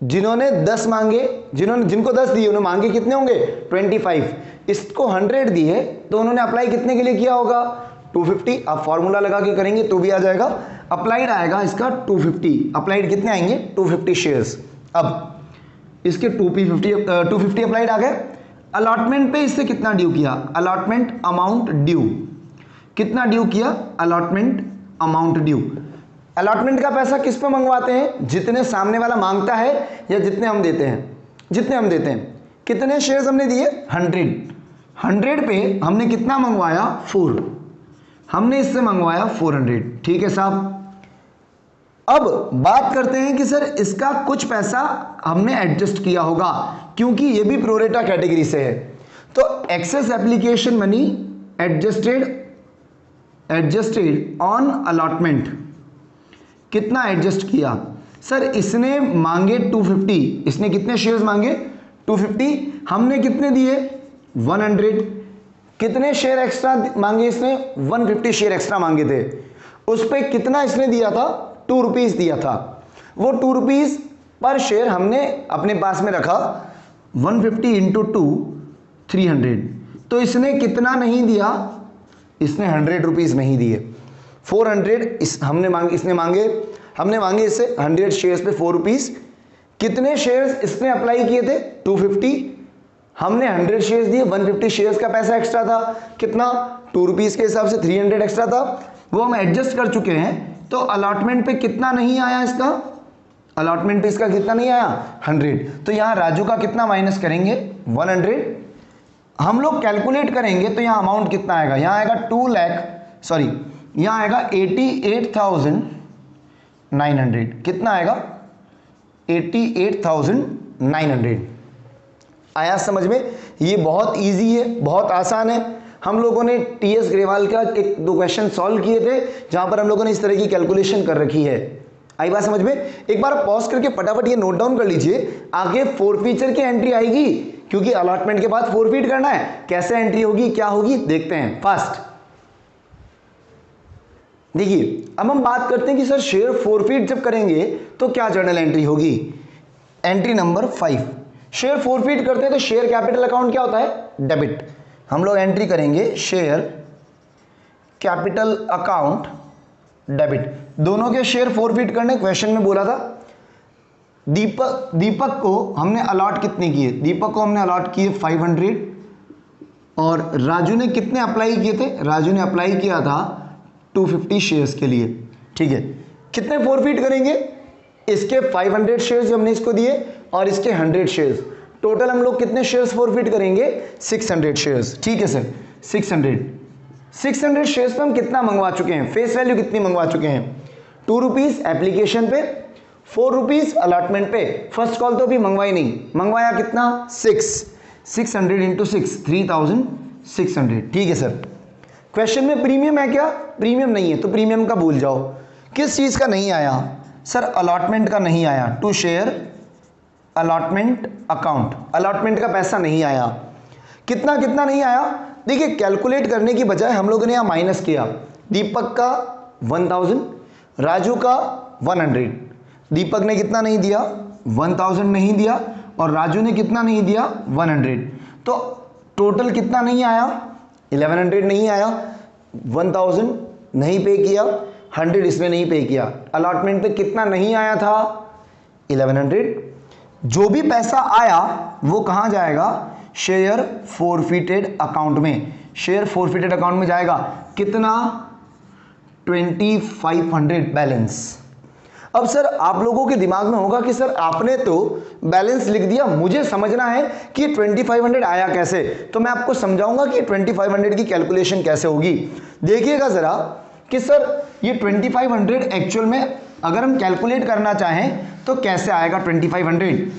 जिन्होंने 10 मांगे, जिनको 10 दिए उन्होंने मांगे कितने होंगे? 25। इसको 100 दिए तो उन्होंने अप्लाई कितने के लिए किया होगा? 250। आप फॉर्मूला लगा के करेंगे तो भी आ जाएगा। अप्लाइड आएगा इसका 250। अप्लाइड कितने आएंगे? 250 शेयर्स। अब इसके 250 अप्लाइड आ गए। अलॉटमेंट पे इससे कितना ड्यू किया? Allotment amount due. कितना ड्यू किया? Allotment amount due. अलॉटमेंट का पैसा किस पे मंगवाते हैं? जितने सामने वाला मांगता है या जितने हम देते हैं? जितने हम देते हैं। कितने शेयर्स हमने दिए? 100 पे हमने कितना मंगवाया? 4। हमने इससे मंगवाया 400। ठीक है साहब। अब बात करते हैं कि सर इसका कुछ पैसा हमने एडजस्ट किया होगा क्योंकि ये भी प्रोरेटा कैटेगरी से है। तो excess application money adjusted on allotment. कितना एडजस्ट किया? सर इसने मांगे 250। इसने कितने शेयर्स मांगे? 250। हमने कितने दिए? 100। कितने शेयर एक्स्ट्रा मांगे इसने? 150 शेयर एक्स्ट्रा मांगे थे। उस पर कितना इसने दिया था? 2 रुपीज दिया था। वो 2 रुपीज पर शेयर हमने अपने पास में रखा। 150 इंटू 2 300। तो इसने कितना नहीं दिया? इसने 100 रुपीज नहीं दिए। 400 हमने मांगे इससे 100 शेयर्स पे 4 रुपीज। कितने शेयर्स इसने अप्लाई किए थे? 250। हमने 100 शेयर्स दिए। 150 शेयर्स का पैसा एक्स्ट्रा था। कितना? 2 रुपीज के हिसाब से 300 एक्स्ट्रा था। वो हम एडजस्ट कर चुके हैं। तो अलॉटमेंट पे कितना नहीं आया इसका? अलॉटमेंट पे इसका कितना नहीं आया? 100। तो यहां राजू का कितना माइनस करेंगे? 100। हम लोग कैलकुलेट करेंगे तो यहां अमाउंट कितना आएगा? यहां आएगा 88,900। कितना आएगा? 88,900। आया समझ में? ये बहुत इजी है, बहुत आसान है। हम लोगों ने टीएस ग्रेवाल का 1-2 क्वेश्चन सॉल्व किए थे जहां पर हम लोगों ने इस तरह की कैलकुलेशन कर रखी है। आई बात समझ में? एक बार पॉज करके फटाफट ये नोट डाउन कर लीजिए। आगे फोरफीचर की एंट्री आएगी क्योंकि अलॉटमेंट के बाद फोरफीट करना है। कैसे एंट्री होगी, क्या होगी, देखते हैं फास्ट। देखिए अब हम बात करते हैं कि सर शेयर फोरफीट जब करेंगे तो क्या जर्नल एंट्री होगी। एंट्री नंबर 5, शेयर फोरफीट करते हैं तो शेयर कैपिटल अकाउंट क्या होता है? डेबिट। हम लोग एंट्री करेंगे शेयर कैपिटल अकाउंट डेबिट। दोनों के शेयर फोरफीट करने, क्वेश्चन में बोला था। दीपक को हमने अलॉट कितने किए? दीपक को हमने अलॉट किए 500। और राजू ने कितने अप्लाई किए थे? राजू ने अप्लाई किया था 250 शेयर्स के लिए। ठीक है, कितने फोरफीट करेंगे? इसके 500 शेयर्स जो हमने इसको दिए और इसके 100 शेयर्स। टोटल हम लोग कितने शेयर्स फोरफीट करेंगे? 600 शेयर्स। ठीक है सर, 600 शेयर्स पे हम कितना मंगवा चुके हैं? फेस वैल्यू कितनी मंगवा चुके हैं? 2 रुपीज एप्लीकेशन पे, 4 रुपीज अलॉटमेंट पे। फर्स्ट कॉल तो भी मंगवाई नहीं, मंगवाया कितना? 600 इंटू 6 3600। ठीक है सर। क्वेश्चन में प्रीमियम है क्या? प्रीमियम नहीं है, तो प्रीमियम का भूल जाओ। किस चीज का नहीं आया? सर अलॉटमेंट का नहीं आया। To share allotment account, allotment का पैसा नहीं आया। कितना कितना नहीं आया, देखिए कैलकुलेट करने की बजाय हम लोगों ने यहां माइनस किया। दीपक का 1000, राजू का 100। दीपक ने कितना नहीं दिया, 1000 नहीं दिया, और राजू ने कितना नहीं दिया, 100। तो टोटल कितना नहीं आया, 1100 नहीं आया। 1000 नहीं पे किया, 100 इसमें नहीं पे किया। अलॉटमेंट पे कितना नहीं आया था, 1100। जो भी पैसा आया वो कहां जाएगा, शेयर फॉरफिटेड अकाउंट में। शेयर फॉरफिटेड अकाउंट में जाएगा कितना, 2500 बैलेंस। अब सर आप लोगों के दिमाग में होगा कि सर आपने तो बैलेंस लिख दिया, मुझे समझना है कि 2500 आया कैसे। तो मैं आपको समझाऊंगा कि 2500 की कैलकुलेशन कैसे होगी। देखिएगा जरा कि सर ये 2500 एक्चुअल में अगर हम कैलकुलेट करना चाहें तो कैसे आएगा 2500।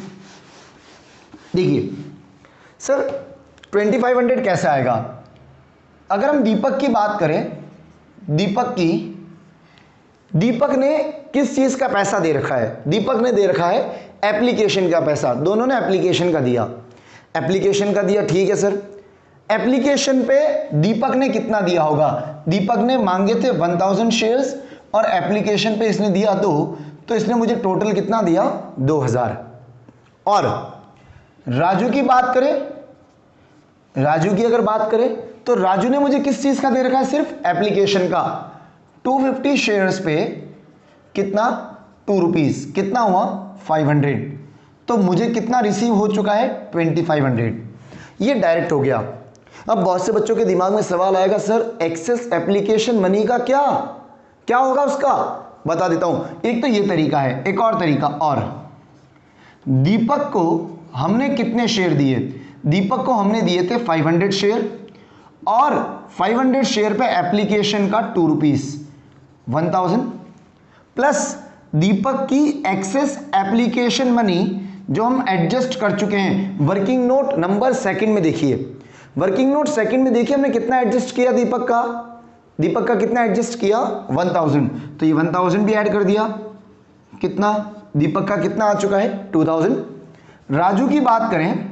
देखिए सर 2500 कैसे आएगा। अगर हम दीपक की बात करें, दीपक ने किस चीज का पैसा दे रखा है, दीपक ने दे रखा है एप्लीकेशन का पैसा। दोनों ने एप्लीकेशन का दिया, एप्लीकेशन का दिया, ठीक है सर। एप्लीकेशन पे दीपक ने कितना दिया होगा, दीपक ने मांगे थे 1000 शेयर्स और एप्लीकेशन पे इसने दिया 2, तो इसने मुझे टोटल कितना दिया, 2000। और राजू की बात करें, राजू की अगर बात करें तो राजू ने मुझे किस चीज का दे रखा है, सिर्फ एप्लीकेशन का। 250 शेयर्स पे कितना, 2 रुपीज, कितना हुआ 500। तो मुझे कितना रिसीव हो चुका है, 2500। ये डायरेक्ट हो गया। अब बहुत से बच्चों के दिमाग में सवाल आएगा, सर एक्सेस एप्लीकेशन मनी का क्या होगा उसका, बता देता हूं। एक तो ये तरीका है, एक और तरीका, और दीपक को हमने कितने शेयर दिए, दीपक को हमने दिए थे 500 शेयर, और 500 शेयर पे एप्लीकेशन का 2 रुपीज, 1000 प्लस दीपक की एक्सेस एप्लीकेशन मनी जो हम एडजस्ट कर चुके हैं। वर्किंग नोट नंबर सेकंड में देखिए, वर्किंग नोट सेकंड में देखिए हमने कितना एडजस्ट किया दीपक का कितना एडजस्ट किया, 1000। तो ये 1000 भी ऐड कर दिया, कितना दीपक का कितना आ चुका है, 2000। राजू की बात करें,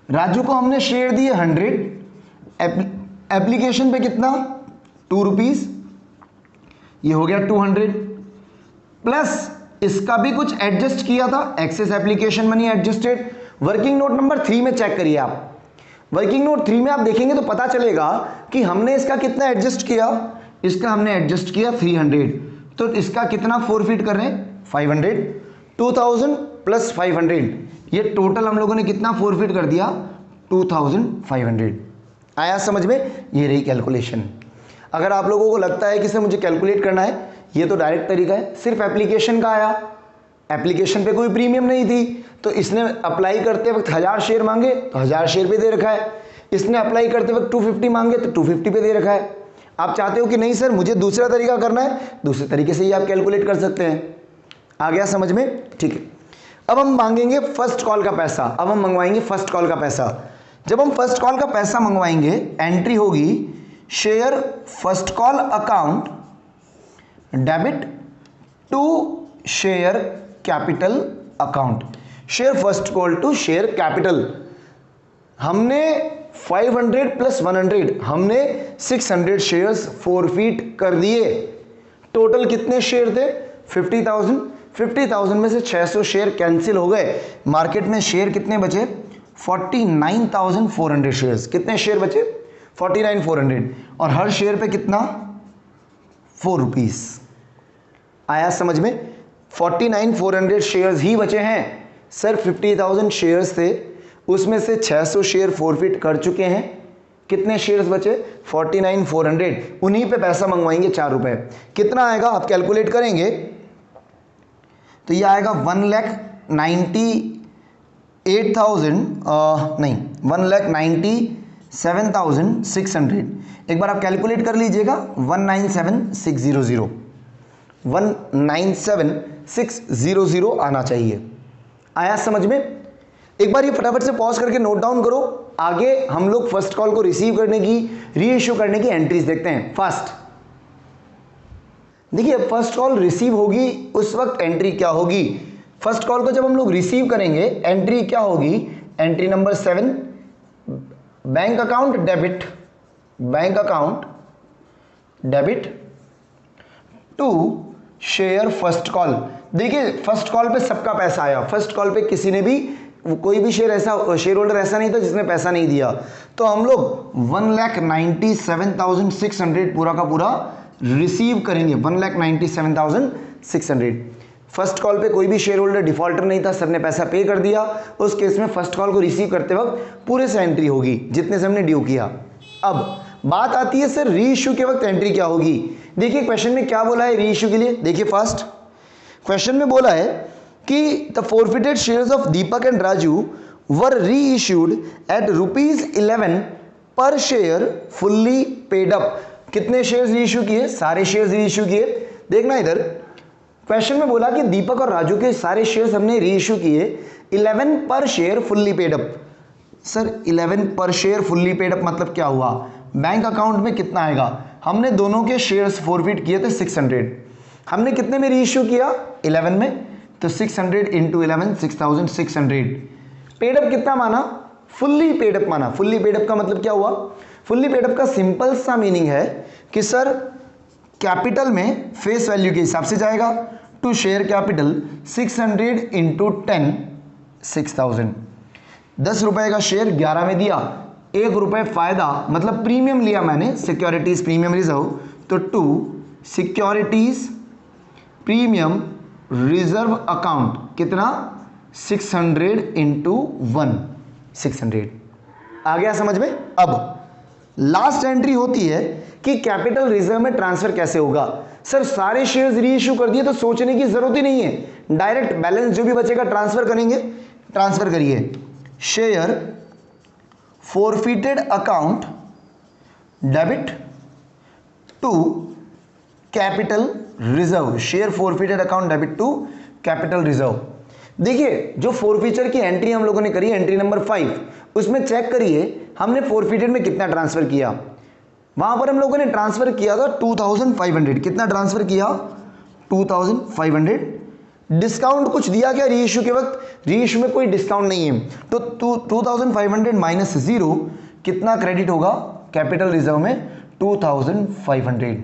राजू को हमने शेयर दिए 100, एप्लीकेशन पे कितना, 2 रुपीज, ये हो गया 200, प्लस इसका भी कुछ एडजस्ट किया था, excess application money adjusted. Working note number 3 में चेक करिए आप, वर्किंग नोट 3 में आप देखेंगे तो पता चलेगा कि हमने इसका कितना एडजस्ट किया, इसका हमने एडजस्ट किया 300, तो इसका कितना फॉरफिट कर रहे हैं, 500। 2000 प्लस 500, ये टोटल हम लोगों ने कितना फॉरफिट कर दिया, 2500। आया समझ में, ये रही कैलकुलेशन। अगर आप लोगों को लगता है कि सर मुझे कैलकुलेट करना है, ये तो डायरेक्ट तरीका है, सिर्फ एप्लीकेशन का आया, एप्लीकेशन पे कोई प्रीमियम नहीं थी, तो इसने अप्लाई करते वक्त 1000 शेयर मांगे तो 1000 शेयर पे दे रखा है, इसने अप्लाई करते वक्त 250 मांगे तो 250 पे दे रखा है। आप चाहते हो कि नहीं सर मुझे दूसरा तरीका करना है, दूसरे तरीके से ही आप कैलकुलेट कर सकते हैं। आ गया समझ में, ठीक है। अब हम मांगेंगे फर्स्ट कॉल का पैसा, अब हम मंगवाएंगे फर्स्ट कॉल का पैसा। जब हम फर्स्ट कॉल का पैसा मंगवाएंगे, एंट्री होगी share first call account debit to share capital account, share first call to share capital. हमने 500 प्लस 100, हमने 600 शेयर्स फॉरफिट कर दिए। टोटल कितने शेयर थे, 50,000। 50,000 में से 600 शेयर कैंसिल हो गए, मार्केट में शेयर कितने बचे, 49,400 शेयर्स। कितने शेयर बचे, 49,400, और हर शेयर पे कितना, 4 रुपीज। आया समझ में, 49,400 शेयर्स ही बचे हैं सर। 50,000 शेयर्स थे, उसमें से 600 शेयर फॉरफिट कर चुके हैं। कितने शेयर्स बचे, 49,400, उन्हीं पे पैसा मंगवाएंगे 4 रुपए। कितना आएगा आप कैलकुलेट करेंगे तो ये आएगा 1,98,000 नहीं 1,97,600। एक बार आप कैलकुलेट कर लीजिएगा, 197,600 197,600 आना चाहिए। आया समझ में। एक बार ये फटाफट से पॉज करके नोट डाउन करो, आगे हम लोग फर्स्ट कॉल को रिसीव करने की, री इश्यू करने की एंट्रीज देखते हैं। फर्स्ट देखिए, फर्स्ट कॉल रिसीव होगी उस वक्त एंट्री क्या होगी, फर्स्ट कॉल को जब हम लोग रिसीव करेंगे, एंट्री क्या होगी, entry number 7, bank account debit, bank account debit to share first call. देखिए फर्स्ट कॉल पे सबका पैसा आया, फर्स्ट कॉल पे किसी ने भी, कोई भी शेयर होल्डर ऐसा नहीं था जिसने पैसा नहीं दिया, तो हम लोग 1,97,600 पूरा का पूरा रिसीव करेंगे, 1,97,600। फर्स्ट कॉल पे कोई भी शेयर होल्डर डिफॉल्टर नहीं था, सबने पैसा पे कर दिया, उस केस में फर्स्ट कॉल को रिसीव करते वक्त पूरे से एंट्री होगी जितने से हमने ड्यू किया। अब बात आती है सर री इश्यू के वक्त एंट्री क्या होगी। देखिए क्वेश्चन में क्या बोला है री इश्यू के लिए, देखिए फर्स्ट क्वेश्चन में बोला है कि the forfeited shares of Deepak and Raju were reissue at ₹11 per share fully paid up. कितने शेयर्स री इश्यू किए, सारे शेयर्स री इश्यू किए। देखना इधर क्वेश्चन में बोला कि दीपक और राजू के सारे शेयर्स हमने री इश्यू किए 11 per share fully paid up. Sir 11 per share fully paid up मतलब क्या हुआ, बैंक अकाउंट में कितना आएगा, हमने दोनों के शेयर्स फॉरफिट किए थे 600, हमने कितने में री इश्यू किया 11 में, तो 600 इंटू 11 6,600। पेड अप कितना माना, फुल्ली पेड अप माना। फुल्ली पेड अप का मतलब क्या हुआ, फुल्ली पेड अप का सिंपल सा मीनिंग है कि सर कैपिटल में फेस वैल्यू के हिसाब से जाएगा, टू शेयर कैपिटल 600 इंटू 10 6,000। 10 रुपए का शेयर 11 में दिया, 1 रुपए फायदा मतलब प्रीमियम लिया मैंने, सिक्योरिटीज प्रीमियम रिजर्व, तो to securities premium reserve account कितना 600 इंटू 1 600। आ गया समझ में। अब लास्ट एंट्री होती है कि कैपिटल रिजर्व में ट्रांसफर कैसे होगा। सर सारे शेयर्स री इश्यू कर दिए तो सोचने की जरूरत ही नहीं है, डायरेक्ट बैलेंस जो भी बचेगा ट्रांसफर करेंगे। ट्रांसफर करिए, share forfeited account debit to capital reserve, share forfeited account debit to capital reserve. देखिए जो फॉरफीचर की एंट्री हम लोगों ने करी, एंट्री नंबर 5, उसमें चेक करिए हमने फॉरफिटेड में कितना ट्रांसफर किया। वहां पर हम लोगों ने ट्रांसफर किया था 2,500। कितना ट्रांसफर किया 2,500। डिस्काउंट कुछ दिया क्या री इश्यू के वक्त, री इश्यू में कोई डिस्काउंट नहीं है, तो 2,500 माइनस 0 कितना क्रेडिट होगा कैपिटल रिजर्व में 2,500।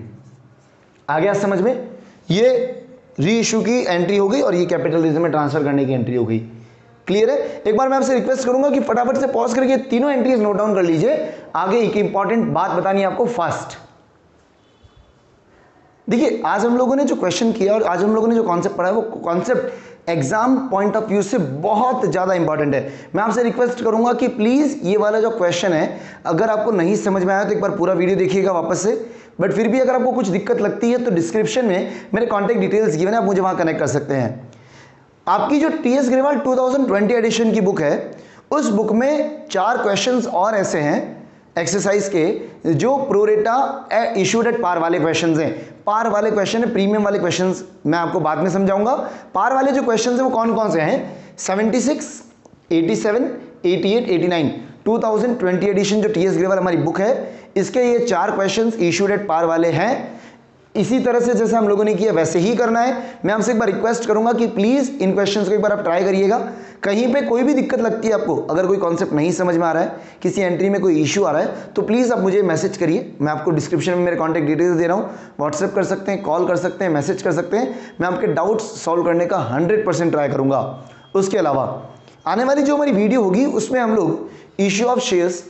आ गया समझ में। ये री इश्यू की एंट्री हो गई और ये कैपिटल रिजर्व में ट्रांसफर करने की एंट्री हो गई। क्लियर है। एक बार मैं आपसे रिक्वेस्ट करूंगा कि फटाफट से पॉज करके तीनों एंट्रीज नोट डाउन कर लीजिए, आगे एक इंपॉर्टेंट बात बतानी है आपको फास्ट। देखिए आज हम लोगों ने जो क्वेश्चन किया और आज हम लोगों ने जो कॉन्सेप्ट पढ़ा है वो concept exam point of view से बहुत ज्यादा इंपॉर्टेंट है। मैं आपसे रिक्वेस्ट करूंगा कि प्लीज ये वाला जो क्वेश्चन है अगर आपको नहीं समझ में आया तो एक बार पूरा वीडियो देखिएगा वापस से, बट फिर भी अगर आपको कुछ दिक्कत लगती है तो डिस्क्रिप्शन में मेरे कॉन्टैक्ट डिटेल्स गिवन है, आप मुझे वहां कनेक्ट कर सकते हैं। आपकी जो टीएस ग्रेवाल 2020 एडिशन की बुक है उस बुक में 4 क्वेश्चंस और ऐसे हैं एक्सरसाइज के जो प्रोरेटा इशूड एट पार वाले क्वेश्चंस हैं। पार वाले क्वेश्चन है, प्रीमियम वाले क्वेश्चंस मैं आपको बाद में समझाऊंगा। पार वाले जो क्वेश्चंस हैं वो कौन कौन से हैं, 76, 87, 88, 89 2020 एडिशन जो टीएस ग्रेवाल हमारी बुक है इसके ये 4 क्वेश्चंस इशूड एट पार वाले हैं। इसी तरह से जैसे हम लोगों ने किया वैसे ही करना है। मैं आपसे एक बार रिक्वेस्ट करूंगा कि प्लीज इन क्वेश्चंस को एक बार आप ट्राई करिएगा। कहीं पे कोई भी दिक्कत लगती है आपको, अगर कोई कॉन्सेप्ट नहीं समझ में आ रहा है, किसी एंट्री में कोई इश्यू आ रहा है, तो प्लीज आप मुझे मैसेज करिए। मैं आपको डिस्क्रिप्शन में मेरे कॉन्टैक्ट डिटेल्स दे रहा हूँ, व्हाट्सएप कर सकते हैं, कॉल कर सकते हैं, मैसेज कर सकते हैं। मैं आपके डाउट्स सॉल्व करने का 100% ट्राई करूंगा। उसके अलावा आने वाली जो हमारी वीडियो होगी उसमें हम लोग इश्यू ऑफ शेयर्स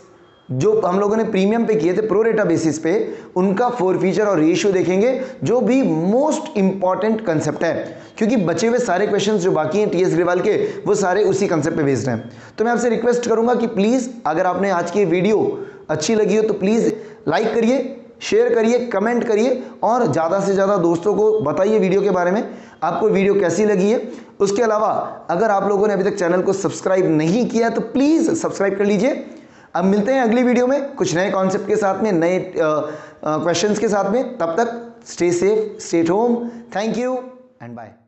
जो हम लोगों ने प्रीमियम पे किए थे प्रोरेटा बेसिस पे, उनका फॉरफीचर और रेशियो देखेंगे जो भी मोस्ट इंपॉर्टेंट कंसेप्ट है, क्योंकि बचे हुए सारे क्वेश्चंस जो बाकी हैं टीएस ग्रेवाल के वो सारे उसी कंसेप्ट पे बेस्ड हैं। तो मैं आपसे रिक्वेस्ट करूंगा कि प्लीज अगर आपने आज की वीडियो अच्छी लगी हो तो प्लीज लाइक करिए, शेयर करिए, कमेंट करिए और ज़्यादा से ज़्यादा दोस्तों को बताइए वीडियो के बारे में, आपको वीडियो कैसी लगी है। उसके अलावा अगर आप लोगों ने अभी तक चैनल को सब्सक्राइब नहीं किया तो प्लीज़ सब्सक्राइब कर लीजिए। अब मिलते हैं अगली वीडियो में कुछ नए कॉन्सेप्ट के साथ में, नए क्वेश्चंस के साथ में। तब तक stay safe, stay at home. Thank you and bye.